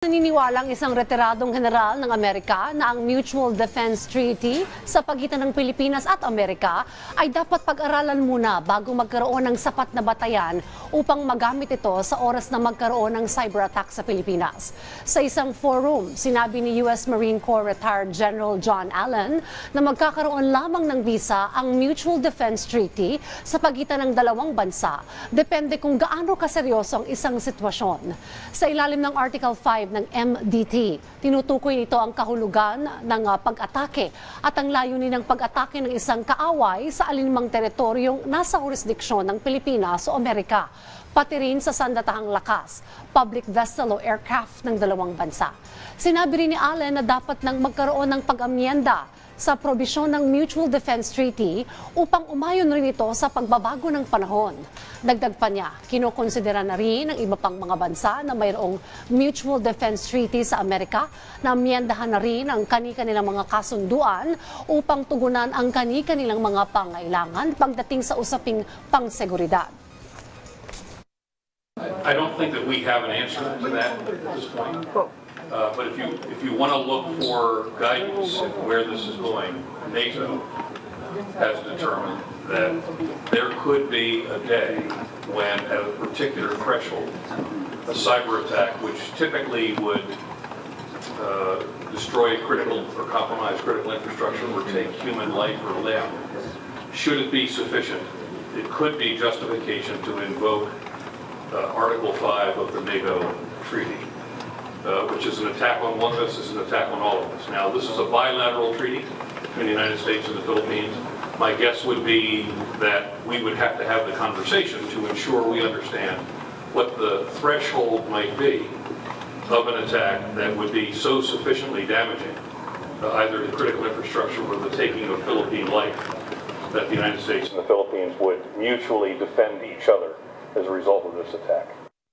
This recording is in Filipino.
Naniniwalang isang retiradong general ng Amerika na ang Mutual Defense Treaty sa pagitan ng Pilipinas at Amerika ay dapat pag-aralan muna bago magkaroon ng sapat na batayan upang magamit ito sa oras na magkaroon ng cyber attack sa Pilipinas. Sa isang forum, sinabi ni US Marine Corps Retired General John Allen na magkakaroon lamang ng visa ang Mutual Defense Treaty sa pagitan ng dalawang bansa. Depende kung gaano kaseryoso ang isang sitwasyon. Sa ilalim ng Article 5 ng MDT. Tinutukoy nito ang kahulugan ng pag-atake at ang layunin ng pag-atake ng isang kaaway sa alinmang teritoryong nasa jurisdiksyon ng Pilipinas o Amerika, pati rin sa sandatahang lakas, public vessel o aircraft ng dalawang bansa. Sinabi rin ni Allen na dapat nang magkaroon ng pag-amyenda sa probisyon ng Mutual Defense Treaty upang umayon rin ito sa pagbabago ng panahon. Dagdag pa niya, kinokonsidera na rin ng iba pang mga bansa na mayroong Mutual Defense Treaty sa Amerika na amyendahan na rin ang kani-kanilang mga kasunduan upang tugunan ang kani-kanilang mga pangailangan pagdating sa usaping pangseguridad. I don't think that we have an answer to that at this point. But if you want to look for guidance in where this is going, NATO has determined that there could be a day when, at a particular threshold, a cyber attack, which typically would destroy critical or compromise critical infrastructure or take human life or limb, should it be sufficient, it could be justification to invoke Article 5 of the NATO Treaty. Which is an attack on one of us, is an attack on all of us. Now, this is a bilateral treaty between the United States and the Philippines. My guess would be that we would have to have the conversation to ensure we understand what the threshold might be of an attack that would be so sufficiently damaging, either to critical infrastructure or the taking of Philippine life, that the United States and the Philippines would mutually defend each other as a result of this attack.